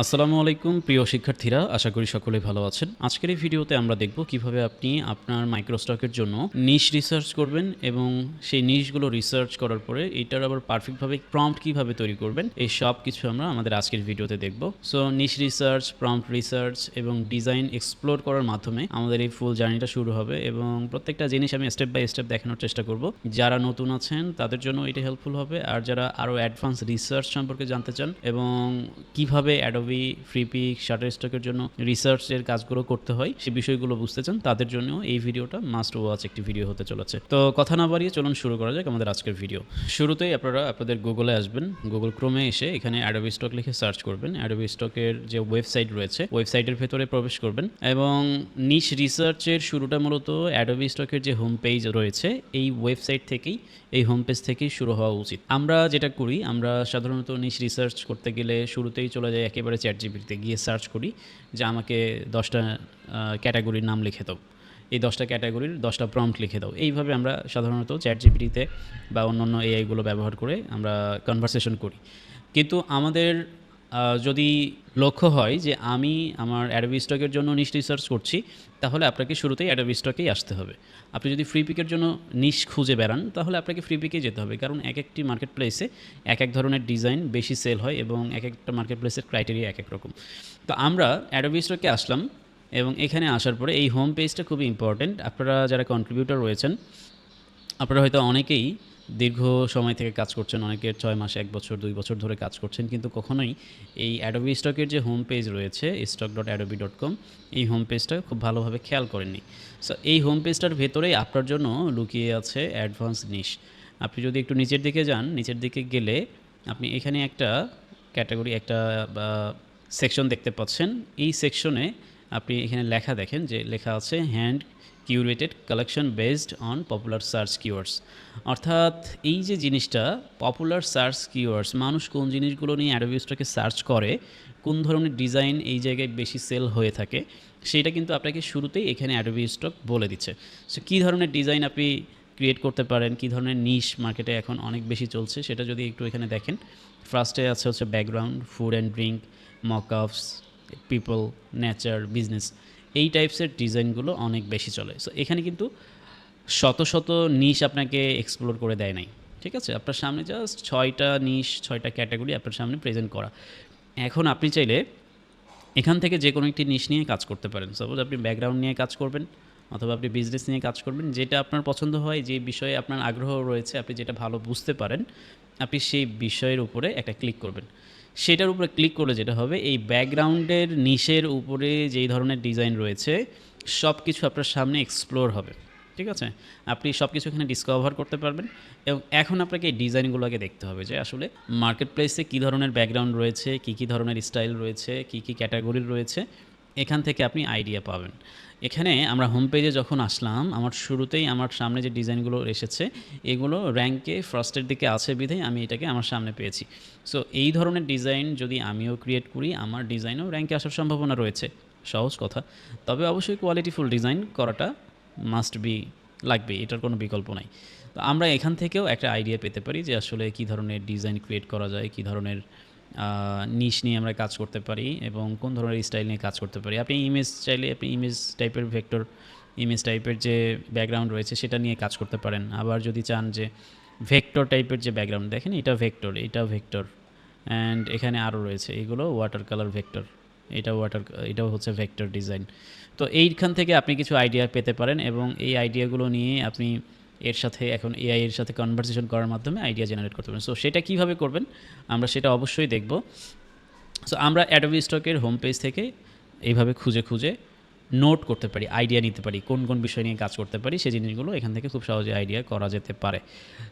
আসসালামু আলাইকুম প্রিয় শিক্ষার্থীরা, আশা করি সকলেই ভালো আছেন। আজকের এই ভিডিওতে আমরা দেখব কিভাবে আপনি আপনার মাইক্রোস্টকের জন্য নিশ রিসার্চ করবেন এবং সেই নিশগুলো রিসার্চ করার পরে এটার আবার পারফেক্টভাবে প্রম্পট কিভাবে তৈরি করবেন, এই সব কিছু আমরা আমাদের আজকের ভিডিওতে দেখব। সো নিশ রিসার্চ, প্রম্পট রিসার্চ এবং ডিজাইন এক্সপ্লোর করার মাধ্যমে আমাদের এই ফুল জার্নিটা শুরু হবে এবং প্রত্যেকটা জিনিস আমি স্টেপ বাই স্টেপ দেখানোর চেষ্টা করব। যারা নতুন আছেন তাদের জন্য এটা হেল্পফুল হবে, আর যারা আরও অ্যাডভান্স রিসার্চ সম্পর্কে জানতে চান এবং কিভাবে অ্যাডোবি ফ্রিপিক শাটারস্টকের জন্য রিসার্চের কাজগুলো করতে হয় সে বিষয়গুলো বুঝতে চান, তাদের জন্য এই ভিডিওটা মাস্ট ওয়াচ একটি ভিডিও হতে চলেছে। তো কথা না বাড়িয়ে চলুন শুরু করা যাক আমাদের আজকের ভিডিও। শুরুতেই আপনারা আপনাদের গুগলে আসবেন, গুগল ক্রোমে এসে এখানে অ্যাডোবি স্টক লিখে সার্চ করবেন। অ্যাডোবি স্টকের যে ওয়েবসাইট রয়েছে ওয়েবসাইটের ভেতরে প্রবেশ করবেন এবং নিশ রিসার্চের শুরুটা মূলত অ্যাডোবি স্টকের যে হোম পেজ রয়েছে এই ওয়েবসাইট থেকেই, এই হোম পেজ থেকেই শুরু হওয়া উচিত। আমরা যেটা করি, আমরা সাধারণত নিশ রিসার্চ করতে গেলে শুরুতেই চলে যাই একেবারে চ্যাটজিপিটিতে গিয়ে সার্চ করি যে আমাকে 10টা ক্যাটাগরির নাম লিখে দাও, এই 10টা ক্যাটাগরির 10টা প্রম্পট লিখে দাও। এইভাবে আমরা সাধারণত চ্যাটজিপিটিতে বা অন্যান্য এআইগুলো ব্যবহার করে আমরা কনভারসেশন করি। কিন্তু আমাদের যদি লক্ষ্য হয় যে আমি আমার অ্যাডোবি স্টকের জন্য নিশ রিসার্চ করছি, তাহলে আপনাকে শুরুতেই অ্যাডোবি স্টকেই আসতে হবে। আপনি যদি ফ্রি পিকের জন্য নিশ খুঁজে বেড়ান তাহলে আপনাকে ফ্রি পিকেই যেতে হবে, কারণ এক একটি মার্কেট প্লেসে এক এক ধরনের ডিজাইন বেশি সেল হয় এবং এক একটা মার্কেট প্লেসের ক্রাইটেরিয়া এক এক রকম। তো আমরা অ্যাডোবি স্টকে আসলাম এবং এখানে আসার পরে এই হোম পেজটা খুবই ইম্পর্ট্যান্ট। আপনারা যারা কন্ট্রিবিউটর রয়েছেন, আপনারা হয়তো অনেকেই দীর্ঘ সময় থেকে কাজ করছেন, অনেকের 6 মাস, 1 বছর, 2 বছর ধরে কাজ করছেন, কিন্তু কখনোই এই অ্যাডোবি স্টকের যে হোম পেজ রয়েছে stock.adobe.com, এই হোম পেজটা খুব ভালোভাবে খেয়াল করেননি। সো এই হোম পেজটার ভেতরেই আপনার জন্য লুকিয়ে আছে অ্যাডভান্স নিশ। আপনি যদি একটু নিচের দিকে যান, নিচের দিকে গেলে আপনি এখানে একটা ক্যাটাগরি, একটা সেকশন দেখতে পাচ্ছেন। এই সেকশনে আপনি এখানে লেখা দেখেন যে লেখা আছে hand curated collection based on popular search keywords. অর্থাৎ এই যে জিনিসটা পপুলার সার্চ কিওয়ার্ডস, মানুষ কোন জিনিসগুলো নিয়ে অ্যাডোবি স্টকে সার্চ করে, কোন ধরনের ডিজাইন এই জায়গায় বেশি সেল হয়ে থাকে, সেইটা কিন্তু আপনাকে শুরুতেই এখানে অ্যাডোবি স্টক বলে দিচ্ছে। সো কী ধরনের ডিজাইন আপনি ক্রিয়েট করতে পারেন, কী ধরনের নিশ মার্কেটে এখন অনেক বেশি চলছে সেটা যদি একটু এখানে দেখেন। ফার্স্টে আছে হচ্ছে background, food and drink, mockups, people, nature, business, এই টাইপসের ডিজাইনগুলো অনেক বেশি চলে। সো এখানে কিন্তু শত শত নিশ আপনাকে এক্সপ্লোর করে দেয় নাই, ঠিক আছে? আপনার সামনে জাস্ট 6টা নিশ, 6টা ক্যাটাগরি আপনার সামনে প্রেজেন্ট করা। এখন আপনি চাইলে এখান থেকে যে কোনো একটি নিশ নিয়ে কাজ করতে পারেন। সাপোজ আপনি ব্যাকগ্রাউন্ড নিয়ে কাজ করবেন অথবা আপনি বিজনেস নিয়ে কাজ করবেন, যেটা আপনার পছন্দ হয়, যে বিষয়ে আপনার আগ্রহ রয়েছে, আপনি যেটা ভালো বুঝতে পারেন, আপনি সেই বিষয়ের উপরে একটা ক্লিক করবেন। সেটার উপরে ক্লিক করলে যেটা হবে, এই ব্যাকগ্রাউন্ডের নিশের উপরে যেই ধরনের ডিজাইন রয়েছে সব কিছু আপনার সামনে এক্সপ্লোর হবে, ঠিক আছে? আপনি সব কিছু এখানে ডিসকভার করতে পারবেন এবং এখন আপনাকে এই ডিজাইনগুলোকে দেখতে হবে যে আসলে মার্কেট প্লেসে কী ধরনের ব্যাকগ্রাউন্ড রয়েছে, কী ধরনের স্টাইল রয়েছে, কী ক্যাটাগরির রয়েছে, এখান থেকে আপনি আইডিয়া পাবেন। এখানে আমরা হোম পেজে যখন আসলাম, আমার শুরুতেই আমার সামনে যে ডিজাইনগুলো এসেছে এগুলো র্যাঙ্কে ফার্স্টের দিকে আছে বিধায় আমি এটাকে আমার সামনে পেয়েছি। সো এই ধরনের ডিজাইন যদি আমিও ক্রিয়েট করি, আমার ডিজাইনও র্যাঙ্কে আসার সম্ভাবনা রয়েছে। সহজ কথা, তবে অবশ্যই কোয়ালিটিফুল ডিজাইন করাটা মাস্ট বি, লাগবে, এটার কোনো বিকল্প নাই। তো আমরা এখান থেকেও একটা আইডিয়া পেতে পারি যে আসলে কী ধরনের ডিজাইন ক্রিয়েট করা যায়, কী ধরনের নিশ নিয়ে আমরা কাজ করতে পারি এবং কোন ধরনের স্টাইল নিয়ে কাজ করতে পারি। আপনি ইমেজ চাইলে আপনি ইমেজ টাইপের ভেক্টর, ইমেজ টাইপের যে ব্যাকগ্রাউন্ড রয়েছে সেটা নিয়ে কাজ করতে পারেন। আবার যদি চান যে ভেক্টর টাইপের যে ব্যাকগ্রাউন্ড, দেখেন এটা ভেক্টর, এটাও ভেক্টর, অ্যান্ড এখানে আরও রয়েছে এগুলো ওয়াটার কালার ভেক্টর, এটাও হচ্ছে ভেক্টর ডিজাইন। তো এইখান থেকে আপনি কিছু আইডিয়া পেতে পারেন এবং এই আইডিয়াগুলো নিয়ে আপনি এর সাথে এখন এআই এর সাথে কনভারসেশন করার মাধ্যমে আইডিয়া জেনারেট করতে পারেন। সো সেটা কীভাবে করবেন আমরা সেটা অবশ্যই দেখব। সো আমরা অ্যাডোবি স্টকের হোম পেজ থেকে এইভাবে খুঁজে খুঁজে নোট করতে পারি, আইডিয়া নিতে পারি, কোন কোন বিষয় নিয়ে কাজ করতে পারি, সেই জিনিসগুলো এখান থেকে খুব সহজে আইডিয়া করা যেতে পারে।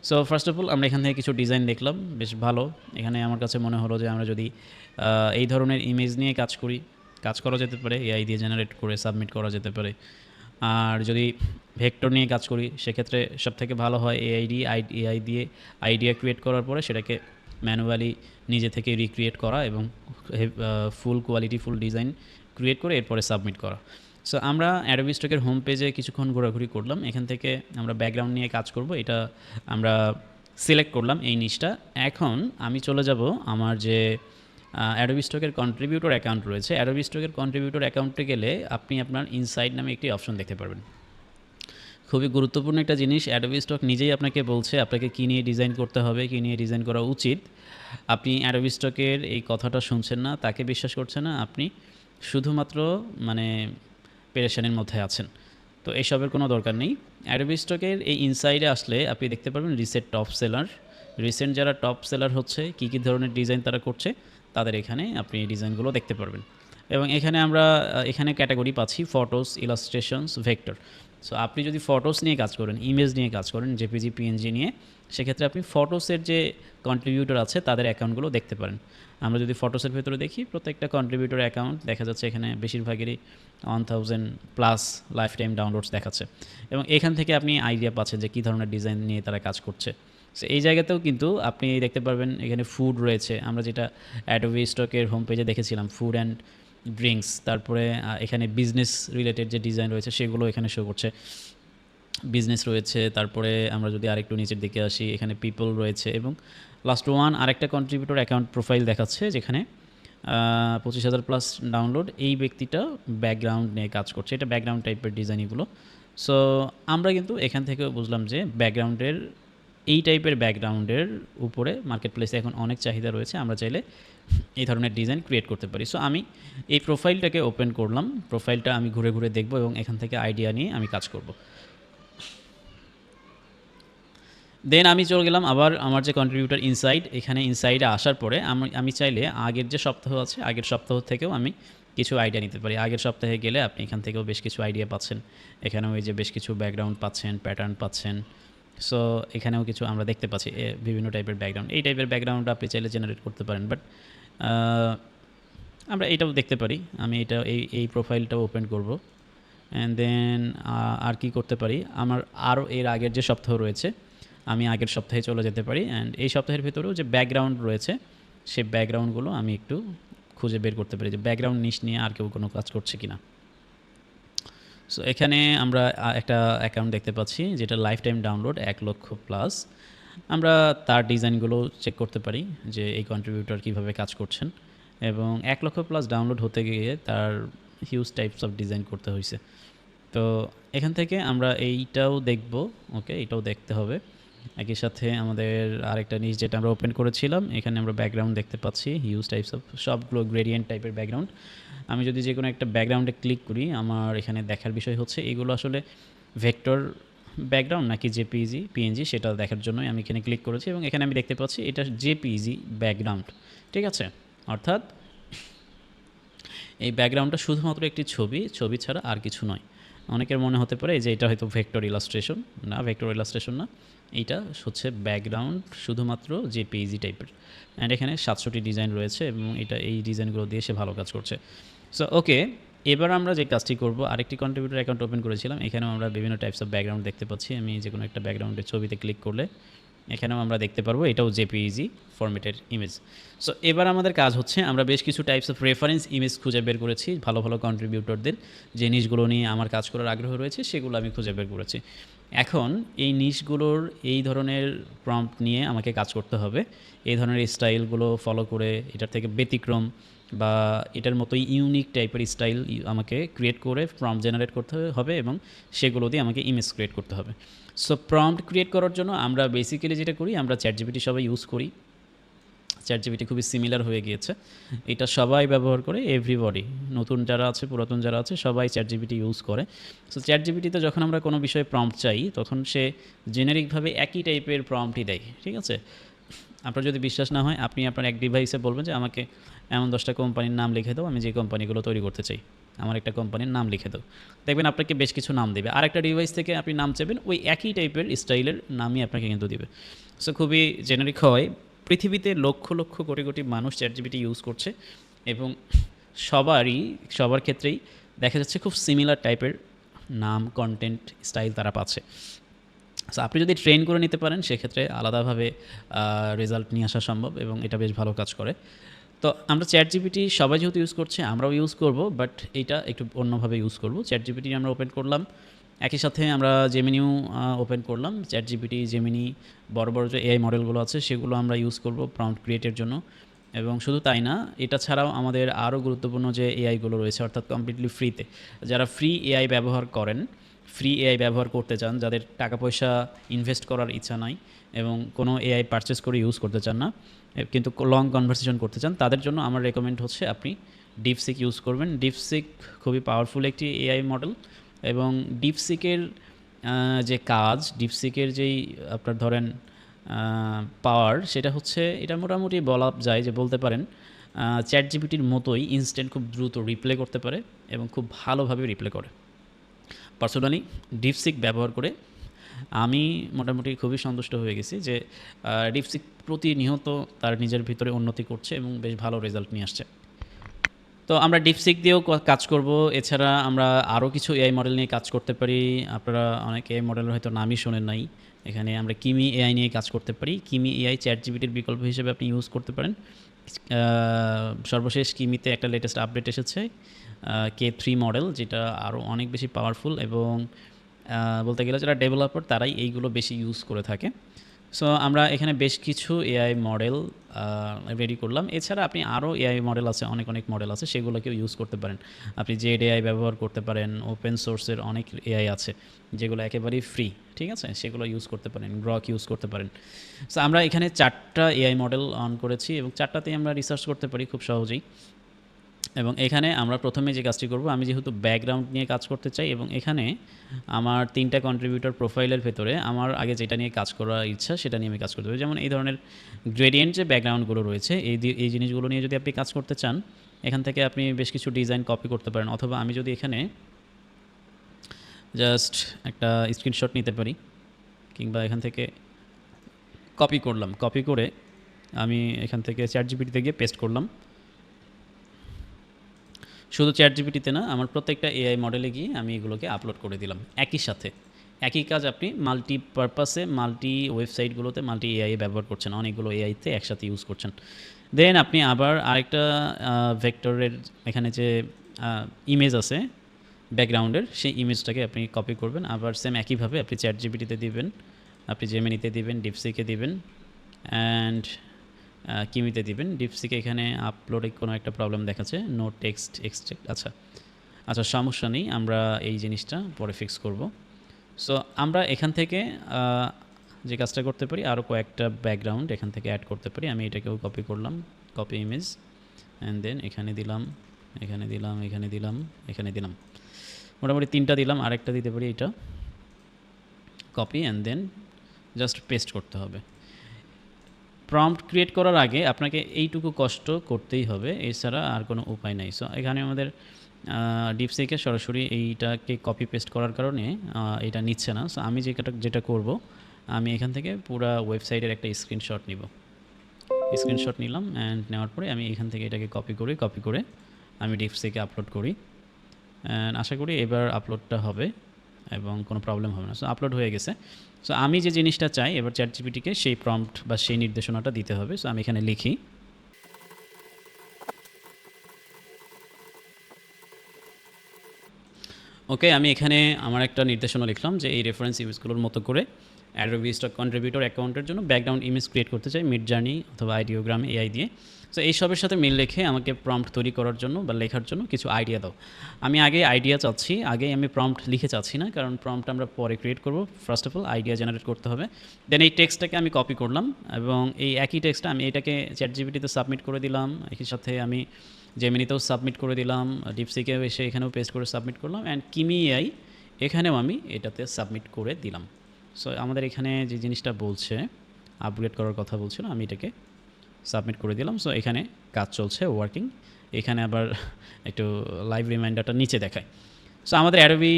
সো ফার্স্ট অফ অল আমরা এখান থেকে কিছু ডিজাইন দেখলাম, বেশ ভালো। এখানে আমার কাছে মনে হলো যে আমরা যদি এই ধরনের ইমেজ নিয়ে কাজ করি, কাজ করা যেতে পারে, এআই দিয়ে জেনারেট করে সাবমিট করা যেতে পারে। আর যদি ভেক্টর নিয়ে কাজ করি সেক্ষেত্রে সবথেকে ভালো হয় এআই দিয়ে আইডিয়া ক্রিয়েট করার পরে সেটাকে ম্যানুয়ালি নিজে থেকে রিক্রিয়েট করা এবং ফুল কোয়ালিটি ফুল ডিজাইন ক্রিয়েট করে এরপরে সাবমিট করা। সো আমরা অ্যাডোবি স্টকের হোম পেজে কিছুক্ষণ ঘোরাঘুরি করলাম, এখান থেকে আমরা ব্যাকগ্রাউন্ড নিয়ে কাজ করব, এটা আমরা সিলেক্ট করলাম এই নিশটা। এখন আমি চলে যাব আমার যে অ্যাডোবি স্টকের কন্ট্রিবিউটর অ্যাকাউন্ট রয়েছে। অ্যাডোবি স্টকের কন্ট্রিবিউটর অ্যাকাউন্টে গেলে আপনি আপনার ইনসাইড নামে একটি অপশন দেখতে পারবেন। খুবই গুরুত্বপূর্ণ একটা জিনিস, অ্যাডোবি স্টক নিজেই আপনাকে বলছে আপনাকে কী নিয়ে ডিজাইন করতে হবে, কী নিয়ে ডিজাইন করা উচিত। আপনি অ্যাডোবি স্টকের এই কথাটা শুনছেন না, তাকে বিশ্বাস করছেন না, আপনি শুধুমাত্র মানে পেরেশানির মধ্যে আছেন। তো এসবের কোনো দরকার নেই। অ্যাডোবি স্টকের এই ইনসাইডে আসলে আপনি দেখতে পারবেন রিসেন্ট টপ সেলার। রিসেন্ট যারা টপ সেলার হচ্ছে, কী কী ধরনের ডিজাইন তারা করছে, তাদের এখানে আপনি এই ডিজাইনগুলো দেখতে পারবেন। এবং এখানে আমরা এখানে ক্যাটাগরি পাচ্ছি ফটোস, ইলাস্ট্রেশনস, ভেক্টর। সো আপনি যদি ফটোস নিয়ে কাজ করেন, ইমেজ নিয়ে কাজ করেন, জেপিজি, পিএনজি নিয়ে, সেক্ষেত্রে আপনি ফটোসের যে কন্ট্রিবিউটর আছে তাদের অ্যাকাউন্টগুলো দেখতে পারেন। আমরা যদি ফটোসের ভেতরে দেখি, প্রত্যেকটা কন্ট্রিবিউটর অ্যাকাউন্ট দেখা যাচ্ছে এখানে বেশিরভাগেরই 1000+ লাইফ টাইম ডাউনলোডস দেখাচ্ছে। এবং এখান থেকে আপনি আইডিয়া পাচ্ছেন যে কী ধরনের ডিজাইন নিয়ে তারা কাজ করছে। সো এই জায়গাতেও কিন্তু আপনি দেখতে পারবেন এখানে ফুড রয়েছে, আমরা যেটা অ্যাডোবি স্টকের হোম পেজে দেখেছিলাম, ফুড অ্যান্ড ড্রিঙ্কস। তারপরে এখানে বিজনেস রিলেটেড যে ডিজাইন রয়েছে সেগুলো এখানে শো করছে, বিজনেস রয়েছে। তারপরে আমরা যদি আরেকটু নিচের দিকে আসি, এখানে পিপল রয়েছে। এবং লাস্ট ওয়ান আরেকটা কন্ট্রিবিউটর অ্যাকাউন্ট প্রোফাইল দেখাচ্ছে যেখানে 25,000+ ডাউনলোড। এই ব্যক্তিটা ব্যাকগ্রাউন্ড নিয়ে কাজ করছে, এটা ব্যাকগ্রাউন্ড টাইপের ডিজাইন এগুলো। সো আমরা কিন্তু এখান থেকেও বুঝলাম যে ব্যাকগ্রাউন্ডের এই টাইপের ব্যাকগ্রাউন্ডের উপরে মার্কেট প্লেসে এখন অনেক চাহিদা রয়েছে, আমরা চাইলে এই ধরনের ডিজাইন ক্রিয়েট করতে পারি। সো আমি এই প্রোফাইলটাকে ওপেন করলাম, প্রোফাইলটা আমি ঘুরে ঘুরে দেখব এবং এখান থেকে আইডিয়া নিয়ে আমি কাজ করব। দেন আমি চলে গেলাম আবার আমার যে কন্ট্রিবিউটার ইনসাইড, এখানে ইনসাইডে আসার পরে আমি চাইলে আগের যে সপ্তাহ আছে, আগের সপ্তাহ থেকেও আমি কিছু আইডিয়া নিতে পারি। আগের সপ্তাহে গেলে আপনি এখান থেকেও বেশ কিছু আইডিয়া পাচ্ছেন। এখানেও এই যে বেশ কিছু ব্যাকগ্রাউন্ড পাচ্ছেন, প্যাটার্ন পাচ্ছেন। সো এখানেও কিছু আমরা দেখতে পাচ্ছি বিভিন্ন টাইপের ব্যাকগ্রাউন্ড। এই টাইপের ব্যাকগ্রাউন্ড আপনি চাইলে জেনারেট করতে পারেন, বাট আমরা এটাও দেখতে পারি। আমি এটা এই প্রোফাইলটাও ওপেন করব। অ্যান্ড দেন আর কি করতে পারি, আমার আরও এর আগের যে সপ্তাহ রয়েছে, আমি আগের সপ্তাহে চলে যেতে পারি। অ্যান্ড এই সপ্তাহের ভেতরেও যে ব্যাকগ্রাউন্ড রয়েছে, সেই ব্যাকগ্রাউন্ডগুলো আমি একটু খুঁজে বের করতে পারি যে ব্যাকগ্রাউন্ড নিশ নিয়ে আর কেউ কোনো কাজ করছে কি না। সো এখানে আমরা একটা অ্যাকাউন্ট দেখতে পাচ্ছি যেটা লাইফ টাইম ডাউনলোড 1,00,000+। আমরা তার ডিজাইনগুলো চেক করতে পারি যে এই কন্ট্রিবিউটর কীভাবে কাজ করছেন। এবং 1,00,000+ ডাউনলোড হতে গিয়ে তার হিউজ টাইপস অফ ডিজাইন করতে হয়েছে। তো এখান থেকে আমরা এইটাও দেখব, ওকে, এটাও দেখতে হবে। একই সাথে আমাদের আরেকটা নিচ যেটা আমরা ওপেন করেছিলাম, এখানে আমরা ব্যাকগ্রাউন্ড দেখতে পাচ্ছি হিউজ টাইপস অফ, সবগুলো গ্রেডিয়েন্ট টাইপের ব্যাকগ্রাউন্ড। আমি যদি যে কোনো একটা ব্যাকগ্রাউন্ডে ক্লিক করি, আমার এখানে দেখার বিষয় হচ্ছে এগুলো আসলে ভেক্টর ব্যাকগ্রাউন্ড নাকি জেপিইজি, পিএনজি, সেটা দেখার জন্যই আমি এখানে ক্লিক করেছি। এবং এখানে আমি দেখতে পাচ্ছি এটা জেপিইজি ব্যাকগ্রাউন্ড, ঠিক আছে। অর্থাৎ এই ব্যাকগ্রাউন্ডটা শুধুমাত্র একটি ছবি ছাড়া আর কিছু নয়। অনেকের মনে হতে পারে যে এটা হয়তো ভেক্টর ইলাস্ট্রেশন, না, ভেক্টর ইলাস্ট্রেশন না, এইটা হচ্ছে ব্যাকগ্রাউন্ড শুধুমাত্র জেপিইজি টাইপের। অ্যান্ড এখানে 700টি ডিজাইন রয়েছে এবং এই ডিজাইনগুলো দিয়ে সে ভালো কাজ করছে। সো ওকে, এবার আমরা যে কাজটি করব, আরেকটি কন্ট্রিবিউটর অ্যাকাউন্ট ওপেন করেছিলাম, এখানেও আমরা বিভিন্ন টাইপস অফ ব্যাকগ্রাউন্ড দেখতে পাচ্ছি। আমি যে কোনো একটা ব্যাকগ্রাউন্ডের ছবিতে ক্লিক করলে এখানেও আমরা দেখতে পারবো এটাও জেপিইজি ফরম্যাটের ইমেজ। সো এবার আমাদের কাজ হচ্ছে, আমরা বেশ কিছু টাইপস অফ রেফারেন্স ইমেজ খুঁজে বের করেছি ভালো ভালো কন্ট্রিবিউটরদের, যে নিশগুলো নিয়ে আমার কাজ করার আগ্রহ রয়েছে সেগুলো আমি খুঁজে বের করেছি। এখন এই নিশগুলোর এই ধরনের প্রম্পট নিয়ে আমাকে কাজ করতে হবে, এই ধরনের স্টাইলগুলো ফলো করে এটার থেকে ব্যতিক্রম বা এটার মতোই ইউনিক টাইপের স্টাইল আমাকে ক্রিয়েট করে প্রম্পট জেনারেট করতে হবে এবং সেগুলো দিয়ে আমাকে ইমেজ ক্রিয়েট করতে হবে। সো প্রম্পট ক্রিয়েট করার জন্য আমরা বেসিক্যালি যেটা করি, আমরা চ্যাটজিপিটি সবাই ইউজ করি। চ্যাটজিপিটি খুবই সিমিলার হয়ে গিয়েছে, এটা সবাই ব্যবহার করে, এভরিবডি, নতুন যারা আছে পুরাতন যারা আছে সবাই চ্যাটজিপিটি ইউজ করে। সো চ্যাটজিপিটিতে যখন আমরা কোনো বিষয়ে প্রম্পট চাই তখন সে জেনেরিকভাবে একই টাইপের প্রম্পটই দেয়, ঠিক আছে। আপনার যদি বিশ্বাস না হয়, আপনি আপনার এক ডিভাইসে বলবেন যে আমাকে এমন 10টা কোম্পানির নাম লিখে দাও, আমি যে কোম্পানিগুলো তৈরি করতে চাই, আমার একটা কোম্পানির নাম লিখে দাও, দেখবেন আপনাকে বেশ কিছু নাম দেবে। আরেকটা ডিভাইস থেকে আপনি নাম চাইবেন, ওই একই টাইপের স্টাইলের নামই আপনাকে কিন্তু দিবে। সো খুবই জেনারিক হয়। পৃথিবীতে লক্ষ লক্ষ কোটি কোটি মানুষ চ্যাটজিপিটি ইউজ করছে এবং সবার ক্ষেত্রেই দেখা যাচ্ছে খুব সিমিলার টাইপের নাম, কন্টেন্ট, স্টাইল তারা পাচ্ছে। সো আপনি যদি ট্রেন করে নিতে পারেন সেক্ষেত্রে আলাদাভাবে রেজাল্ট নিয়ে আসা সম্ভব এবং এটা বেশ ভালো কাজ করে। তো আমরা চ্যাটজিপিটি সবাই যেহেতু ইউজ করছে, আমরাও ইউজ করব, বাট এইটা একটু অন্যভাবে ইউজ করব। চ্যাটজিপিটি আমরা ওপেন করলাম, একই সাথে আমরা জেমিনিও ওপেন করলাম। চ্যাটজিপিটি, জেমিনি, বড় বড় যে এআই মডেলগুলো আছে সেগুলো আমরা ইউজ করব প্রম্পট ক্রিয়েটের জন্য। এবং শুধু তাই না, এটা ছাড়াও আমাদের আরও গুরুত্বপূর্ণ যে এআইগুলো রয়েছে, অর্থাৎ কমপ্লিটলি ফ্রিতে, যারা ফ্রি এআই ব্যবহার করেন, ফ্রি এআই ব্যবহার করতে চান, যাদের টাকা পয়সা ইনভেস্ট করার ইচ্ছা নাই এবং কোনো এআই পারচেস করে ইউজ করতে চান না, কিন্তু লং কনভারসেশন করতে চান, তাদের জন্য আমার রেকমেন্ড হচ্ছে আপনি ডিপসিক ইউজ করবেন। ডিপসিক খুবই পাওয়ারফুল একটি এআই মডেল, এবং ডিপসিকের যে কাজ, ডিপসিকের যেই আপনার ধরেন পাওয়ার, সেটা হচ্ছে, এটা মোটামুটি বলা যায় যে বলতে পারেন চ্যাট জিপিটির মতোই ইনস্ট্যান্ট খুব দ্রুত রিপ্লে করতে পারে এবং খুব ভালোভাবে রিপ্লে করে। পার্সোনালি ডিপসিক ব্যবহার করে আমি মোটামুটি খুবই সন্তুষ্ট হয়ে গেছি যে ডিপসিক প্রতিনিয়ত তার নিজের ভিতরে উন্নতি করছে এবং বেশ ভালো রেজাল্ট নিয়ে আসছে। তো আমরা ডিপসিক দিয়েও কাজ করব। এছাড়া আমরা আরও কিছু এআই মডেল নিয়ে কাজ করতে পারি। আপনারা অনেক এআই মডেলের হয়তো নামই শোনেন নাই। এখানে আমরা কিমি এআই নিয়ে কাজ করতে পারি। কিমি এআই চ্যাট জিপিটির বিকল্প হিসেবে আপনি ইউজ করতে পারেন। সর্বশেষ কিমিতে একটা লেটেস্ট আপডেট এসেছে, K3 মডেল, যেটা আরও অনেক বেশি পাওয়ারফুল, এবং বলতে গেলে যারা ডেভেলপার তারাই এইগুলো বেশি ইউজ করে থাকে। সো আমরা এখানে বেশ কিছু এআই মডেল রেডি করলাম। এছাড়া আপনি আরও এআই মডেল আছে, অনেক অনেক মডেল আছে, সেগুলোকেও ইউজ করতে পারেন। আপনি জেড এআই ব্যবহার করতে পারেন, ওপেন সোর্সের অনেক এআই আছে যেগুলো একেবারেই ফ্রি, ঠিক আছে, সেগুলো ইউজ করতে পারেন, গ্রক ইউজ করতে পারেন। সো আমরা এখানে 4টা এআই মডেল অন করেছি এবং 4টাতেই আমরা রিসার্চ করতে পারি খুব সহজেই। এবং এখানে আমরা প্রথমে যে কাজটি করব, আমি যেহেতু ব্যাকগ্রাউন্ড নিয়ে কাজ করতে চাই এবং এখানে আমার 3টা কন্ট্রিবিউটর প্রোফাইলের ভেতরে আমার আগে যেটা নিয়ে কাজ করার ইচ্ছা সেটা নিয়ে আমি কাজ করতে পারি। যেমন এই ধরনের গ্রেডিয়েন্ট যে ব্যাকগ্রাউন্ডগুলো রয়েছে, এই জিনিসগুলো নিয়ে যদি আপনি কাজ করতে চান, এখান থেকে আপনি বেশ কিছু ডিজাইন কপি করতে পারেন, অথবা আমি যদি এখানে জাস্ট একটা স্ক্রিনশট নিতে পারি, কিংবা এখান থেকে কপি করলাম, কপি করে আমি এখান থেকে চ্যাট জিপিটিতে গিয়ে পেস্ট করলাম। শুধু চ্যাট জিপিটিতে না, আমার প্রত্যেকটা এআই মডেলে গিয়ে আমি এগুলোকে আপলোড করে দিলাম একই সাথে। একই কাজ আপনি মাল্টিপারপাসে, মাল্টি ওয়েবসাইটগুলোতে, মাল্টি এআই ব্যবহার করছেন, অনেকগুলো এআইতে একসাথে ইউজ করছেন। দেন আপনি আবার আরেকটা ভেক্টরের এখানে যে ইমেজ আছে ব্যাকগ্রাউন্ডের, সেই ইমেজটাকে আপনি কপি করবেন, আবার সেম একইভাবে আপনি চ্যাট জিপিটিতে দিবেন, আপনি জেমিনিতে দিবেন, ডিপসিকে দিবেন, অ্যান্ড কিমিতে দিবেন। ডিপসিকে এখানে আপলোডে কোনো একটা প্রবলেম দেখাচ্ছে, নো টেক্সট এক্সট্রাক্ট। আচ্ছা, সমস্যা নেই, আমরা এই জিনিসটা পরে ফিক্স করব। সো আমরা এখান থেকে যে কাজটা করতে পারি, আরও কয়েকটা ব্যাকগ্রাউন্ড এখান থেকে অ্যাড করতে পারি। আমি এটাকেও কপি করলাম, কপি ইমেজ, অ্যান্ড দেন এখানে দিলাম, এখানে দিলাম, এখানে দিলাম, এখানে দিলাম, মোটামুটি 3টা দিলাম, আরেকটা দিতে পারি, এটা copy, and then just paste করতে হবে। প্রম্পট ক্রিয়েট করার আগে আপনাকে এইটুকু কষ্ট করতেই হবে, এছাড়া আর কোনো উপায় নাই। সো এখানে আমাদের ডিপসিকে সরাসরি এইটাকে কপি পেস্ট করার কারণে এটা নিচ্ছে না। সো আমি যেটা করব, আমি এখান থেকে পুরো ওয়েবসাইটের একটা স্ক্রিনশট নিব। স্ক্রিনশট নিলাম, অ্যান্ড নেওয়ার পরে আমি এখান থেকে এটাকে কপি করে আমি ডিপসিকে আপলোড করি, অ্যান্ড আশা করি এবার আপলোডটা হবে এবং কোনো প্রবলেম হবে না। সো আপলোড হয়ে গেছে। সো আমি যে জিনিসটা চাই, এবার চ্যাট জিপিটিকে সেই প্রম্পট বা সেই নির্দেশনাটা দিতে হবে। সো আমি এখানে লিখি, ওকে, আমি এখানে আমার একটা নির্দেশনা লিখলাম যে এই রেফারেন্স ইমেজগুলোর মতো করে অ্যাডোবি স্টক কন্ট্রিবিউটর অ্যাকাউন্টের জন্য ব্যাকগ্রাউন্ড ইমেজ ক্রিয়েট করতে চাই মিড জার্নি অথবা আইডিওগ্রাম এআই দিয়ে। সো এইসবের সাথে মিল রেখে আমাকে প্রম্পট তৈরি করার জন্য বা লেখার জন্য কিছু আইডিয়া দাও। আমি আগে আইডিয়া চাচ্ছি, আগে আমি প্রম্পট লিখে চাচ্ছি না, কারণ প্রম্পট আমরা পরে ক্রিয়েট করব। First of all idea generate করতে হবে। দেন এই টেক্সটটাকে আমি কপি করলাম এবং এই একই টেক্সটটা আমি এটাকে চ্যাট জিপিটিতে সাবমিট করে দিলাম, একই সাথে আমি জেমিনিতেও সাবমিট করে দিলাম, ডিপসিকেও এসে এখানেও পেস্ট করে সাবমিট করলাম, অ্যান্ড কিমি এআই এখানেও আমি এটাতে সাবমিট করে দিলাম। সো আমাদের এখানে যে জিনিসটা বলছে, আপগ্রেড করার কথা বলছিল, আমি এটাকে সাবমিট করে দিলাম। সো এখানে কাজ চলছে, ওয়ার্কিং। এখানে আবার একটু লাইভ রিমাইন্ডারটা নিচে দেখায়। সো আমাদের অ্যাডোবি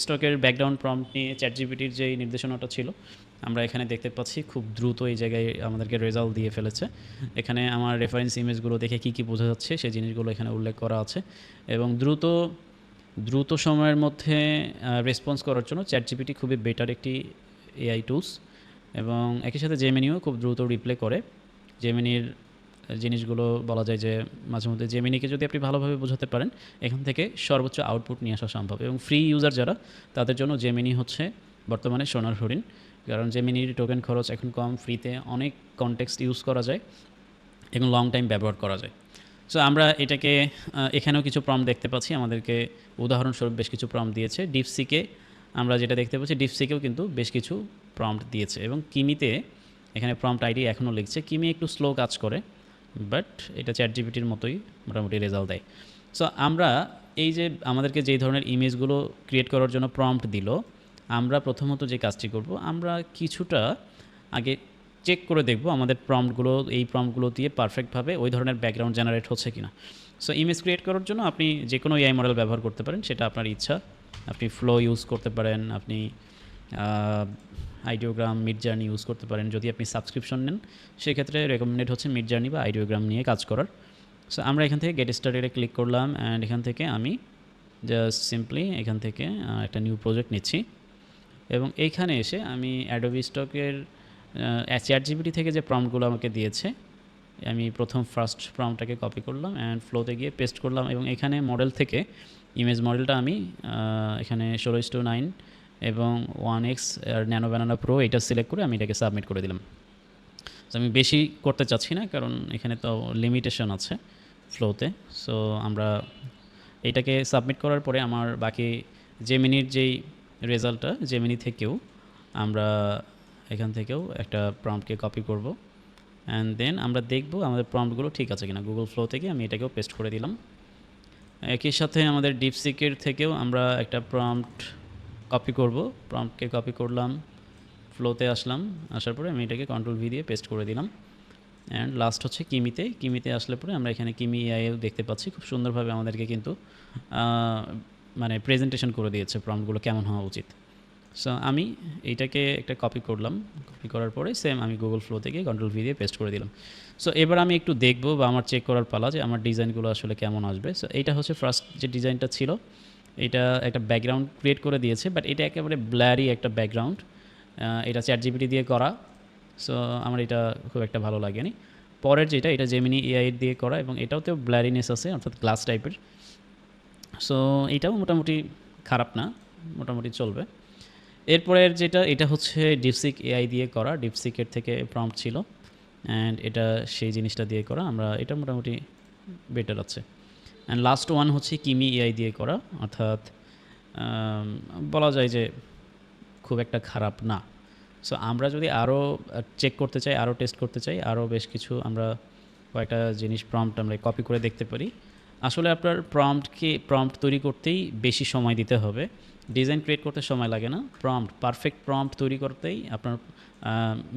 স্টকের ব্যাকগ্রাউন্ড প্রম্পট নিয়ে চ্যাট জিপিটির যেই নির্দেশনাটা ছিল, আমরা এখানে দেখতে পাচ্ছি খুব দ্রুত এই জায়গায় আমাদেরকে রেজাল্ট দিয়ে ফেলেছে। এখানে আমার রেফারেন্স ইমেজগুলো দেখে কী বোঝা যাচ্ছে সেই জিনিসগুলো এখানে উল্লেখ করা আছে, এবং দ্রুত সময়ের মধ্যে রেসপন্স করার জন্য চ্যাট জিপিটি খুবই বেটার একটি এআই টুলস, এবং একই সাথে জেমিনিও খুব দ্রুত রিপ্লে করে। জেমিনির জিনিসগুলো বলা যায় যে মাঝে মধ্যে জেমিনিকে যদি আপনি ভালোভাবে বোঝাতে পারেন, এখান থেকে সর্বোচ্চ আউটপুট নিয়ে আসা সম্ভব। এবং ফ্রি ইউজার যারা, তাদের জন্য জেমিনি হচ্ছে বর্তমানে সোনার হরিণ, কারণ জেমিনির টোকেন খরচ এখন কম, ফ্রিতে অনেক কনটেক্সট ইউজ করা যায়, এবং লং টাইম ব্যবহার করা যায়। সো আমরা এটাকে এখানেও কিছু প্রম্পট দেখতে পাচ্ছি, আমাদেরকে উদাহরণস্বরূপ বেশ কিছু প্রম্পট দিয়েছে। ডিপসিকে আমরা যেটা দেখতে পাচ্ছি, ডিপসিকেও কিন্তু বেশ কিছু প্রম্পট দিয়েছে, এবং কিমিতে এখানে প্রম্পট আইডি এখনও লিখছে। কিমি একটু স্লো কাজ করে, বাট এটা চ্যাটজিপিটির মতোই মোটামুটি রেজাল্ট দেয়। সো আমরা এই যে আমাদেরকে যেই ধরনের ইমেজগুলো ক্রিয়েট করার জন্য প্রম্পট দিল, আমরা প্রথমত যে কাজটি করব, আমরা কিছুটা আগে চেক করে দেখব আমাদের প্রম্পটগুলো, এই প্রম্পটগুলো দিয়ে পারফেক্টভাবে ওই ধরনের ব্যাকগ্রাউন্ড জেনারেট হচ্ছে কিনা। সো ইমেজ ক্রিয়েট করার জন্য আপনি যে কোনো এআই মডেল ব্যবহার করতে পারেন, সেটা আপনার ইচ্ছা। আপনি ফ্লো ইউজ করতে পারেন, আপনি আইডিওগ্রাম, মিডজার্নি ইউজ করতে পারেন। যদি আপনি সাবস্ক্রিপশন নেন, সেক্ষেত্রে রেকমেন্ডেড হচ্ছে মিডজার্নি বা আইডিওগ্রাম নিয়ে কাজ করার। সো আমরা এখান থেকে গেট স্টার্টেডে ক্লিক করলাম, অ্যান্ড এখান থেকে আমি জাস্ট সিম্পলি এখান থেকে একটা নিউ প্রজেক্ট নিচ্ছি, এবং এইখানে এসে আমি অ্যাডোবি স্টকের চ্যাটজিপিটি থেকে যে প্রম্পটগুলো আমাকে দিয়েছে, আমি প্রথম ফার্স্ট প্রম্পটটাকে কপি করলাম অ্যান্ড ফ্লোতে গিয়ে পেস্ট করলাম, এবং এখানে মডেল থেকে ইমেজ মডেলটা আমি এখানে 16:9 এবং 1x ন্যানো ব্যানানা প্রো এটা সিলেক্ট করে আমি এটাকে সাবমিট করে দিলাম। সো আমি বেশি করতে চাচ্ছি না, কারণ এখানে তো লিমিটেশন আছে ফ্লোতে। সো আমরা এটাকে সাবমিট করার পরে আমার বাকি জেমিনির যেই রেজাল্টটা, জেমিনি থেকেও আমরা এখান থেকেও একটা প্রম্পটকে কপি করব, অ্যান্ড দেন আমরা দেখব আমাদের প্রম্পটগুলো ঠিক আছে কিনা। গুগল ফ্লো থেকে আমি এটাকেও পেস্ট করে দিলাম। একই সাথে আমাদের ডিপসিকের থেকেও আমরা একটা প্রম্পট কপি করব, প্রম্পটকে কপি করলাম, ফ্লোতে আসলাম, আসার পরে আমি এটাকে কন্ট্রোল ভি দিয়ে পেস্ট করে দিলাম। অ্যান্ড লাস্ট হচ্ছে কিমিতে আসলে পরে আমরা এখানে কিমি এআইও দেখতে পাচ্ছি, খুব সুন্দরভাবে আমাদেরকে কিন্তু মানে প্রেজেন্টেশন করে দিয়েছে প্রম্পটগুলো কেমন হওয়া উচিত। সো আমি এইটাকে একটা কপি করলাম, কপি করার পরে সেম আমি গুগল ফ্লো থেকে কন্ট্রোল ভি দিয়ে পেস্ট করে দিলাম। সো এবার আমি একটু দেখবো বা আমার চেক করার পালা যে আমার ডিজাইনগুলো আসলে কেমন আসবে। সো এইটা হচ্ছে ফার্স্ট যে ডিজাইনটা ছিল, এটা একটা ব্যাকগ্রাউন্ড ক্রিয়েট করে দিয়েছে, বাট এটা একেবারে ব্ল্যারি একটা ব্যাকগ্রাউন্ড, এটা চ্যাটজিপিটি দিয়ে করা। সো আমার এটা খুব একটা ভালো লাগেনি। পরের যেটা, এটা জেমিনি এআই দিয়ে করা, এবং এটাওতেও ব্ল্যারিনেস আছে, অর্থাৎ গ্লাস টাইপের। সো এটাও মোটামুটি খারাপ না, মোটামুটি চলবে। এরপরের যেটা, এটা হচ্ছে ডিপসিক এআই দিয়ে করা, ডিপসিকের থেকে প্রম্পট ছিল, অ্যান্ড এটা সেই জিনিসটা দিয়ে করা, আমরা এটা মোটামুটি বেটার আছে। অ্যান্ড লাস্ট ওয়ান হচ্ছে কিমি এআই দিয়ে করা, অর্থাৎ বলা যায় যে খুব একটা খারাপ না। সো আমরা যদি আরও চেক করতে চাই, আরও টেস্ট করতে চাই, আরও বেশ কিছু আমরা কয়েকটা জিনিস প্রম্পট আমরা কপি করে দেখতে পারি। আসলে আপনার প্রম্পট তৈরি করতেই বেশি সময় দিতে হবে, ডিজাইন ক্রিয়েট করতে সময় লাগে না। পারফেক্ট প্রম্পট তৈরি করতেই আপনার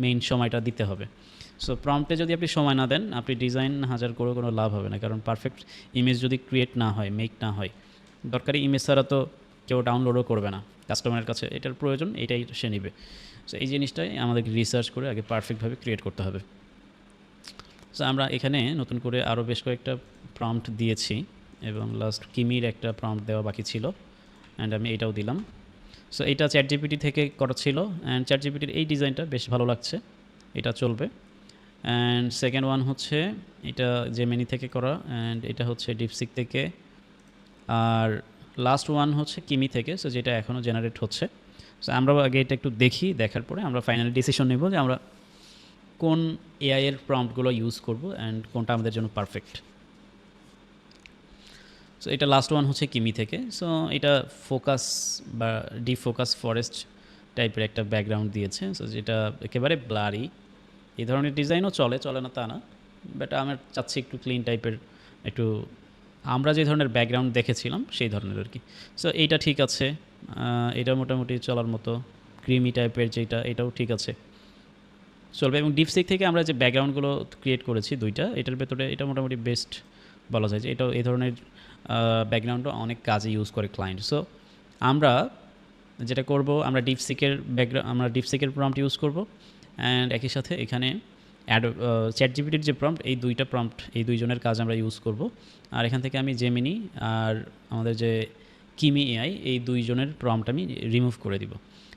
মেইন সময়টা দিতে হবে। সো প্রম্পটে যদি আপনি সময় না দেন, আপনি ডিজাইন হাজার করে কোনো লাভ হবে না, কারণ পারফেক্ট ইমেজ যদি ক্রিয়েট না হয়, মেক না হয়, দরকারি ইমেজ ছাড়া তো কেউ ডাউনলোডও করবে না। কাস্টমারের কাছে এটার প্রয়োজন, এটাই সে নেবে। সো এই জিনিসটাই আমাদেরকে রিসার্চ করে আগে পারফেক্টভাবে ক্রিয়েট করতে হবে। সো আমরা এখানে নতুন করে আরও বেশ কয়েকটা প্রম্পট দিয়েছি, এবং লাস্ট কিমির একটা প্রম্পট দেওয়া বাকি ছিল, অ্যান্ড আমি এটাও দিলাম। সো এটা চ্যাটজিপিটি থেকে করা ছিল, অ্যান্ড চ্যাটজিপিটির এই ডিজাইনটা বেশ ভালো লাগছে, এটা চলবে। অ্যান্ড সেকেন্ড ওয়ান হচ্ছে এটা জেমিনি থেকে করা, অ্যান্ড এটা হচ্ছে ডিপসিক থেকে, আর লাস্ট ওয়ান হচ্ছে কিমি থেকে, সো যেটা এখনও জেনারেট হচ্ছে। সো আমরা আগে এটা একটু দেখি, দেখার পরে আমরা ফাইনালি ডিসিশন নেব যে আমরা কোন এআই এর প্রম্পটগুলো ইউজ করব অ্যান্ড কোনটা আমাদের জন্য পারফেক্ট। সো এটা লাস্ট ওয়ান হচ্ছে কিমি থেকে। সো এটা ফোকাস বা ডিফোকাস ফরেস্ট টাইপের একটা ব্যাকগ্রাউন্ড দিয়েছে, সো যেটা একেবারে ব্লারি। এই ধরনের ডিজাইনও চলে না তা না, বাট আমার চাচ্ছি একটু ক্লিন টাইপের, একটু আমরা যে ধরনের ব্যাকগ্রাউন্ড দেখেছিলাম সেই ধরনের আর কি। সো এইটা ঠিক আছে, এটা মোটামুটি চলার মতো। ক্রিমি টাইপের যেটা, এটাও ঠিক আছে, চলবে। এবং ডিপসিক থেকে আমরা যে ব্যাকগ্রাউন্ডগুলো ক্রিয়েট করেছি দুইটা, এটার ভেতরে এটা মোটামুটি বেস্ট বলা যায়, যে এটাও এই ধরনের ব্যাকগ্রাউন্ডও অনেক কাজে ইউজ করে ক্লায়েন্ট। সো আমরা যেটা করব, আমরা ডিপসিকের প্রম্পট ইউজ করব, অ্যান্ড একই সাথে এখানে চ্যাটজিপিটির যে প্রম্পট, এই দুইজনের কাজ আমরা ইউজ করব। আর এখান থেকে আমি জেমিনি আর আমাদের যে কিমি এআই, এই দুইজনের প্রম্পট আমি রিমুভ করে দিব।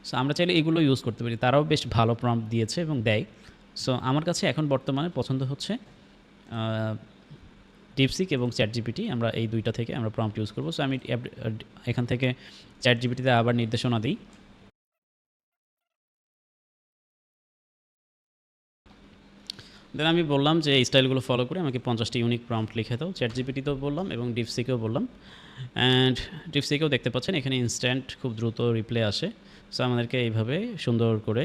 সো আমরা চাইলে এগুলো ইউজ করতে পারি, তারাও বেশ ভালো প্রম্পট দিয়েছে এবং দেয়। সো আমার কাছে এখন বর্তমানে পছন্দ হচ্ছে ডিপসিক এবং চ্যাটজিপিটি, আমরা এই দুইটা থেকে আমরা প্রম্পট ইউজ করব। সো আমি এখান থেকে চ্যাটজিপিটিতে আবার নির্দেশনা দিই। দেন আমি বললাম যে এই স্টাইলগুলো ফলো করে আমাকে 50টি ইউনিক প্রম্পট লিখে দাও। চ্যাটজিপিটিতেও বললাম এবং ডিপসিকেও বললাম। অ্যান্ড ডিপসিকেও দেখতে পাচ্ছেন এখানে ইনস্ট্যান্ট খুব দ্রুত রিপ্লাই আসে। সো আমাদেরকে এইভাবে সুন্দর করে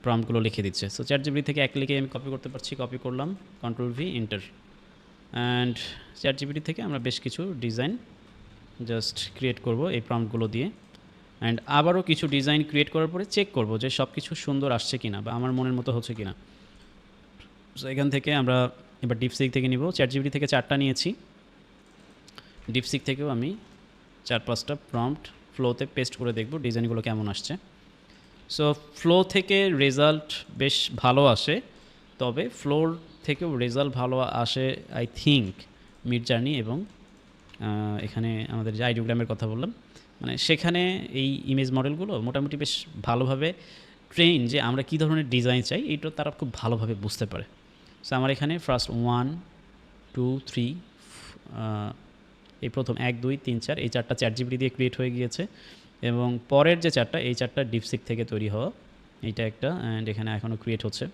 প্রম্পটগুলো লিখে দিচ্ছে। সো চ্যাটজিপিটি থেকে এক ক্লিকে আমি কপি করতে পারছি, কপি করলাম, control V enter. And ChatGPT থেকে আমরা বেশ কিছু ডিজাইন জাস্ট ক্রিয়েট করব এই প্রম্পটগুলো দিয়ে। অ্যান্ড আবারও কিছু ডিজাইন ক্রিয়েট করার পরে চেক করব যে সব কিছু সুন্দর আসছে কিনা বা আমার মনের মতো হচ্ছে কিনা। সো এখান থেকে আমরা এবার ডিপসিক থেকে নিব। চ্যাটজিপিটি থেকে 4টা নিয়েছি, ডিপসিক থেকেও আমি 4-5টা প্রম্পট ফ্লোতে পেস্ট করে দেখব ডিজাইনগুলো কেমন আসছে। সো ফ্লো থেকে রেজাল্ট বেশ ভালো আসে, তবে ফ্লোর থেকেও রেজাল্ট ভালো আসে আই থিঙ্ক মিড জার্নি এবং এখানে আমাদের যে আইডিওগ্রামের কথা বললাম, মানে সেখানে এই ইমেজ মডেলগুলো মোটামুটি বেশ ভালোভাবে ট্রেন যে আমরা কী ধরনের ডিজাইন চাই এইটা তারা খুব ভালোভাবে বুঝতে পারে। সো আমার এখানে ফার্স্ট 1 2 3 এই প্রথম 1 2 3 4 এই 4টা চ্যাটজিপিটি দিয়ে ক্রিয়েট হয়ে গিয়েছে এবং পরের যে 4টা এই 4টা ডিপসিক থেকে তৈরি হওয়া, এইটা একটা, অ্যান্ড এখানে এখনও ক্রিয়েট হচ্ছে।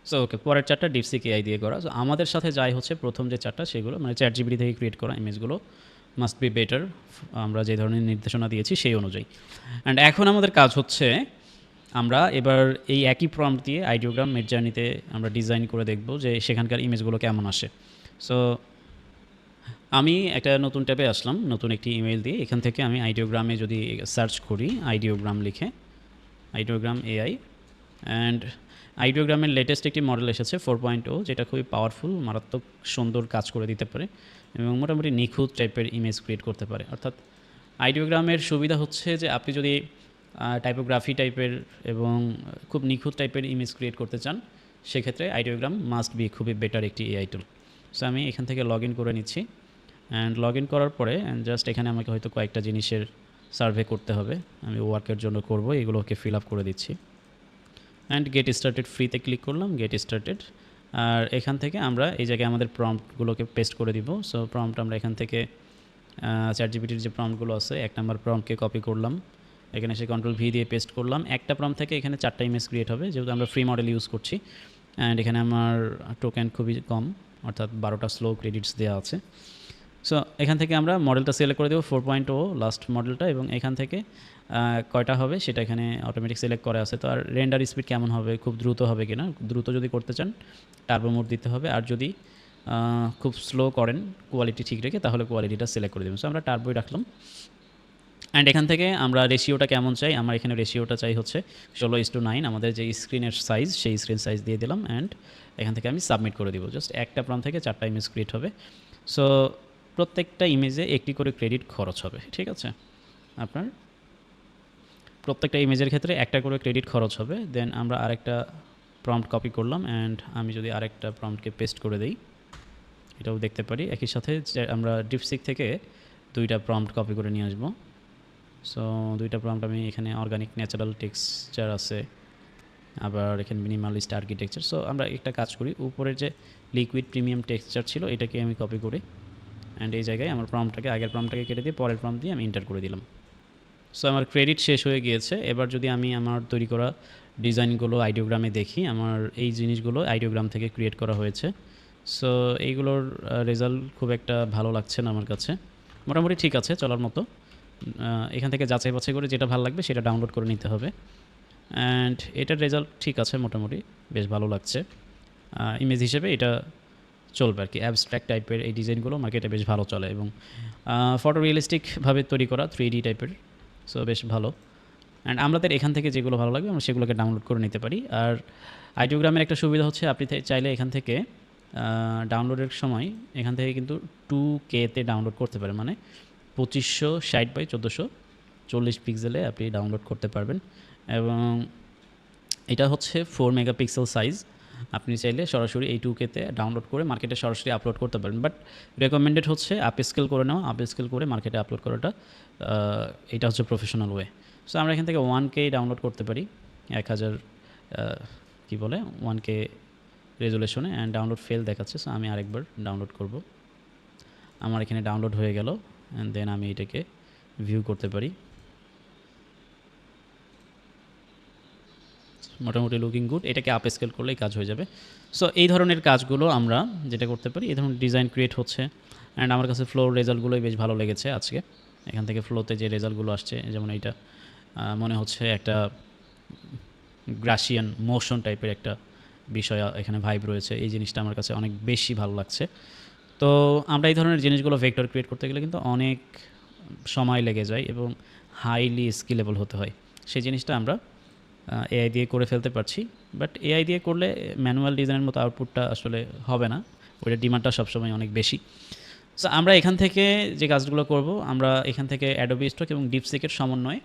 সো ওকে, পরের 4টা ডিপসিক এআই দিয়ে করা। সো আমাদের সাথে যাই হচ্ছে প্রথম যে 4টা সেগুলো মানে চ্যাটজিপিটি থেকে ক্রিয়েট করা ইমেজগুলো মাস্ট বি বেটার, আমরা যে ধরনের নির্দেশনা দিয়েছি সেই অনুযায়ী। অ্যান্ড এখন আমাদের কাজ হচ্ছে আমরা এবার এই একই প্রম্পট দিয়ে আইডিওগ্রাম মিড জার্নিতে আমরা ডিজাইন করে দেখব যে সেখানকার ইমেজগুলো কেমন আসে। সো আমি একটা নতুন ট্যাবে আসলাম, নতুন একটি ইমেল দিয়ে। এখান থেকে আমি আইডিওগ্রামে যদি সার্চ করি, আইডিওগ্রাম লিখে, আইডিওগ্রাম এআই, অ্যান্ড আইডিওগ্রামের লেটেস্ট একটি মডেল এসেছে 4.0, যেটা খুবই পাওয়ারফুল, মারাত্মক সুন্দর কাজ করে দিতে পারে এবং মোটামুটি নিখুঁত টাইপের ইমেজ ক্রিয়েট করতে পারে। অর্থাৎ আইডিওগ্রামের সুবিধা হচ্ছে যে আপনি যদি টাইপোগ্রাফি টাইপের এবং খুব নিখুঁত টাইপের ইমেজ ক্রিয়েট করতে চান, সেক্ষেত্রে আইডিওগ্রাম মাস্ট বি খুবই বেটার একটি এআই টুল। সো আমি এখান থেকে লগ ইন করে নিচ্ছি, অ্যান্ড লগ ইন করার পরে জাস্ট এখানে আমাকে হয়তো কয়েকটা জিনিসের সার্ভে করতে হবে, আমি ওয়ার্কের জন্য করব, এগুলোকে ফিল আপ করে দিচ্ছি। অ্যান্ড গেট স্টার্টেড ফ্রিতে ক্লিক করলাম, গেট স্টার্টেড। আর এখান থেকে আমরা এই জায়গায় আমাদের প্রম্পটগুলোকে পেস্ট করে দিব। সো প্রম্পট আমরা এখান থেকে চ্যাটজিপিটির যে প্রম্পটগুলো আছে 1 নাম্বার প্রম্পটকে কপি করলাম, এখানে এসে কন্ট্রোল ভি দিয়ে পেস্ট করলাম। একটা প্রম্পট থেকে এখানে 4টা ইমেজ ক্রিয়েট হবে যেহেতু আমরা ফ্রি মডেল ইউজ করছি। অ্যান্ড এখানে আমার টোকেন খুবই কম, অর্থাৎ 12টা স্লো ক্রেডিটস দেওয়া আছে। সো এখান থেকে আমরা মডেলটা সিলেক্ট করে দেবো 4.0 লাস্ট মডেলটা, এবং এখান থেকে কয়টা হবে সেটা এখানে অটোমেটিক সিলেক্ট করা আছে। তো আর রেন্ডার স্পিড কেমন হবে, খুব দ্রুত হবে কিনা, দ্রুত যদি করতে চান টার্বো মোড দিতে হবে, আর যদি খুব স্লো করেন কোয়ালিটি ঠিক রেখে তাহলে কোয়ালিটিটা সিলেক্ট করে দেবেন। সো আমরা টার্বোই রাখলাম। অ্যান্ড এখান থেকে আমরা রেশিওটা কেমন চাই, আমার এখানে রেশিওটা চাই হচ্ছে 16:9, আমাদের যে স্ক্রিনের সাইজ সেই স্ক্রিন সাইজ দিয়ে দিলাম। অ্যান্ড এখান থেকে আমি সাবমিট করে দিব। জাস্ট একটা প্রম্পট থেকে 4টা ইমেজ ক্রিয়েট হবে। সো প্রত্যেকটা ইমেজে একটি করে ক্রেডিট খরচ হবে, ঠিক আছে? আপনার প্রত্যেকটা ইমেজের ক্ষেত্রে একটা করে ক্রেডিট খরচ হবে। দেন আমরা আরেকটা প্রম্পট কপি করলাম, অ্যান্ড আমি যদি আরেকটা প্রম্পটকে পেস্ট করে দিই এটাও দেখতে পারি। একই সাথে আমরা ডিপসিক থেকে 2টা প্রম্পট কপি করে নিয়ে আসবো। সো 2টা প্রম্পট আমি এখানে অর্গানিক ন্যাচারাল টেক্সচার আছে, আবার এখানে মিনিমালিস্ট আর্কিটেকচার। সো আমরা একটা কাজ করি, উপরের যে লিকুইড প্রিমিয়াম টেক্সচার ছিল এটাকে আমি কপি করি, অ্যান্ড এই জায়গায় আমার প্রম্পটটাকে আগের প্রম্পটটাকে কেটে দিয়ে পরের প্রম্পট দিয়ে আমি এন্টার করে দিলাম। সো আমার ক্রেডিট শেষ হয়ে গিয়েছে। এবার যদি আমি আমার তৈরি করা ডিজাইনগুলো আইডিওগ্রামে দেখি, আমার এই জিনিসগুলো আইডিওগ্রাম থেকে ক্রিয়েট করা হয়েছে। সো এইগুলোর রেজাল্ট খুব একটা ভালো লাগছে না আমার কাছে, মোটামুটি ঠিক আছে, চলার মতো। এখান থেকে যাচাই বাছাই করে যেটা ভালো লাগবে সেটা ডাউনলোড করে নিতে হবে। অ্যান্ড এটার রেজাল্ট ঠিক আছে, মোটামুটি বেশ ভালো লাগছে। ইমেজ হিসেবে এটা চলবে আর কি। অ্যাবস্ট্র্যাক্ট টাইপের এই ডিজাইনগুলো মার্কেটে বেশ ভালো চলে এবং ফটো রিয়েলিস্টিকভাবে তৈরি করা 3D টাইপের। সো বেশ ভালো। অ্যান্ড আমাদের এখান থেকে যেগুলো ভালো লাগবে আমরা সেগুলোকে ডাউনলোড করে নিতে পারি। আর আইডিওগ্রামের একটা সুবিধা হচ্ছে আপনি চাইলে এখান থেকে ডাউনলোডের সময় এখান থেকে কিন্তু 2K-তে ডাউনলোড করতে পারেন, মানে 2560x1440 পিক্সেলে আপনি ডাউনলোড করতে পারবেন। এবং এটা হচ্ছে 4 মেগাপিক্সেল সাইজ। আপনি চাইলে সরাসরি এই 2K-তে ডাউনলোড করে মার্কেটে সরাসরি আপলোড করতে পারেন, বাট রেকমেন্ডেড হচ্ছে আপ স্কেল করে নেওয়া। আপ স্কেল করে মার্কেটে আপলোড করাটা এটা হচ্ছে প্রফেশনাল ওয়ে। সো আমরা এখান থেকে 1K ডাউনলোড করতে পারি, 1000 কি বলে 1K রেজুলেশনে। অ্যান্ড ডাউনলোড ফেল দেখাচ্ছে। সো আমি আরেকবার ডাউনলোড করব। আমার এখানে ডাউনলোড হয়ে গেল, অ্যান্ড দেন আমি এটাকে ভিউ করতে পারি। মোটামুটি লুকিং গুড, এটাকে আপ স্কেল করলেই কাজ হয়ে যাবে। সো এই ধরনের কাজগুলো আমরা যেটা করতে পারি, এই ধরনের ডিজাইন ক্রিয়েট হচ্ছে। অ্যান্ড আমার কাছে ফ্লোর রেজাল্টগুলোই বেশ ভালো লেগেছে আজকে। এখান থেকে ফ্লোতে যে রেজাল্টগুলো আসছে, যেমন এইটা মনে হচ্ছে একটা গ্রাসিয়ান মোশন টাইপের একটা বিষয় এখানে ভাইব রয়েছে। এই জিনিসটা আমার কাছে অনেক বেশি ভালো লাগছে। তো আমরা এই ধরনের জিনিসগুলো ভেক্টর ক্রিয়েট করতে গেলে কিন্তু অনেক সময় লেগে যায় এবং হাইলি স্কিলেবল হতে হয়। সেই জিনিসটা আমরা এআই দিয়ে করে ফেলতে পারছি। বাট এআই দিয়ে করলে ম্যানুয়াল ডিজাইনের মতো আউটপুটটা আসলে হবে না, ওইটার ডিমান্ডটা সবসময় অনেক বেশি। সো আমরা এখান থেকে যে কাজগুলো করব, আমরা এখান থেকে অ্যাডোবি স্টক এবং ডিপসিকের সমন্বয়ে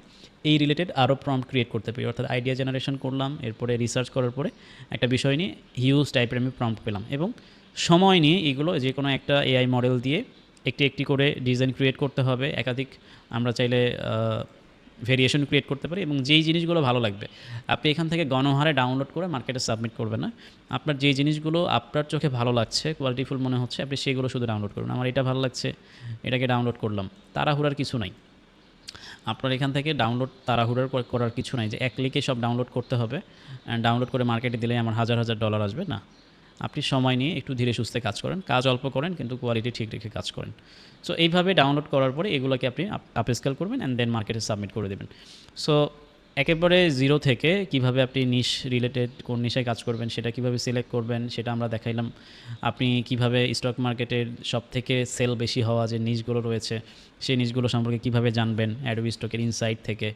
এই রিলেটেড আরও প্রম্পট ক্রিয়েট করতে পারি। অর্থাৎ আইডিয়া জেনারেশন করলাম, এরপরে রিসার্চ করার পরে একটা বিষয় নিয়ে হিউজ টাইপের আমি প্রম্পট পেলাম এবং সময় নিয়ে এগুলো যে কোনো একটা এআই মডেল দিয়ে একটি একটি করে ডিজাইন ক্রিয়েট করতে হবে। একাধিক আমরা চাইলে ভেরিয়েশন ক্রিয়েট করতে পারি এবং যেই জিনিসগুলো ভালো লাগবে আপনি এখান থেকে গণহারে ডাউনলোড করে মার্কেটে সাবমিট করবেন না। আপনার যেই জিনিসগুলো আপনার চোখে ভালো লাগছে, কোয়ালিটিফুল মনে হচ্ছে, আপনি সেগুলো শুধু ডাউনলোড করুন। আমার এটা ভালো লাগছে, এটাকে ডাউনলোড করলাম। তাড়াহুড়ার কিছু নাই। আপনার এখান থেকে তাড়াহুড়ার করার কিছু নাই যে এক ক্লিকে সব ডাউনলোড করতে হবে, ডাউনলোড করে মার্কেটে দিলে আমার হাজার হাজার ডলার আসবে না। আপনি সময় নিয়ে একটু ধীরে সুস্থে কাজ করেন, কাজ অল্প করেন কিন্তু কোয়ালিটি ঠিক রেখে কাজ করেন। সো এইভাবে ডাউনলোড করার পরে এগুলোকে আপনি আপস্কেল করবেন অ্যান্ড দেন মার্কেটে সাবমিট করে দেবেন। সো একেবারে জিরো থেকে কিভাবে আপনি নিশ রিলেটেড কোন নিশায় কাজ করবেন সেটা কিভাবে সিলেক্ট করবেন সেটা আমরা দেখাইলাম। আপনি কিভাবে স্টক মার্কেটের সবথেকে সেল বেশি হওয়া যে নিশগুলো রয়েছে সেই নিশগুলো সম্পর্কে কিভাবে জানবেন অ্যাডোবি স্টকের ইনসাইট থেকে,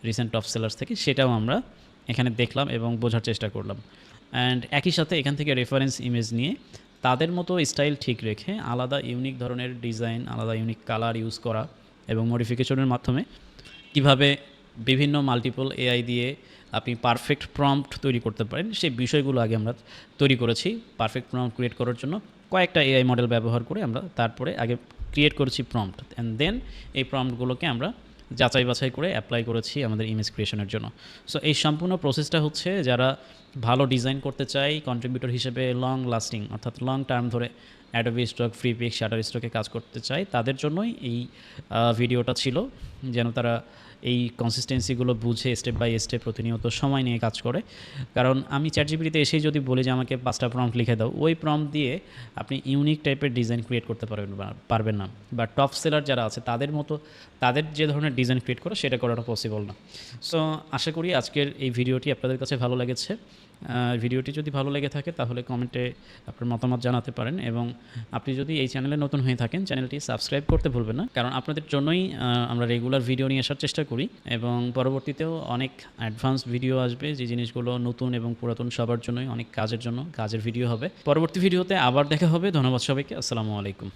রিসেন্ট টপ সেলার্স থেকে, সেটাও আমরা এখানে দেখলাম এবং বোঝার চেষ্টা করলাম। অ্যান্ড একই সাথে এখান থেকে রেফারেন্স ইমেজ নিয়ে তাদের মতো স্টাইল ঠিক রেখে আলাদা ইউনিক ধরনের ডিজাইন, আলাদা ইউনিক কালার ইউজ করা এবং মডিফিকেশনের মাধ্যমে কিভাবে বিভিন্ন মাল্টিপল এআই দিয়ে আপনি পারফেক্ট প্রম্পট তৈরি করতে পারেন সেই বিষয়গুলো আগে আমরা তৈরি করেছি। পারফেক্ট প্রম্পট ক্রিয়েট করার জন্য কয়েকটা এআই মডেল ব্যবহার করে আমরা তারপরে আগে ক্রিয়েট করেছি প্রম্পট, অ্যান্ড দেন এই প্রম্পটগুলোকে আমরা যাচাই বাছাই করে অ্যাপ্লাই করেছি আমাদের ইমেজ ক্রিয়েশনের জন্য। সো এই সম্পূর্ণ প্রসেসটা হচ্ছে যারা ভালো ডিজাইন করতে চাই, কন্ট্রিবিউটর হিসেবে লং লাস্টিং অর্থাৎ লং টার্ম ধরে অ্যাডোবি স্টক, ফ্রিপিক, শাটার স্টকে কাজ করতে চাই, তাদের জন্যই এই ভিডিওটা ছিল, যেন তারা এই কনসিস্টেন্সিগুলো বুঝে স্টেপ বাই স্টেপ প্রতিনিয়ত সময় নিয়ে কাজ করে। কারণ আমি চ্যাটজিপিটিতে এসেই যদি বলি যে আমাকে 5টা প্রম্পট লিখে দাও, ওই প্রম্পট দিয়ে আপনি ইউনিক টাইপের ডিজাইন ক্রিয়েট করতে পারবেন না। বা টপ সেলার যারা আছে তাদের মতো তাদের যে ধরনের ডিজাইন ক্রিয়েট করা সেটা করাটা পসিবল না। সো আশা করি আজকের এই ভিডিওটি আপনাদের কাছে ভালো লেগেছে। ভিডিওটি যদি ভালো লেগে থাকে তাহলে কমেন্টে আপনার মতামত জানাতে পারেন এবং আপনি যদি এই চ্যানেলে নতুন হয়ে থাকেন চ্যানেলটি সাবস্ক্রাইব করতে ভুলবেন না, কারণ আপনাদের জন্যই আমরা রেগুলার ভিডিও নিয়ে আসার চেষ্টা করি এবং পরবর্তীতেও অনেক অ্যাডভান্স ভিডিও আসবে যে জিনিসগুলো নতুন এবং পুরাতন সবার জন্যই, অনেক কাজের ভিডিও হবে। পরবর্তী ভিডিওতে আবার দেখা হবে। ধন্যবাদ সবাইকে। আসসালামু আলাইকুম।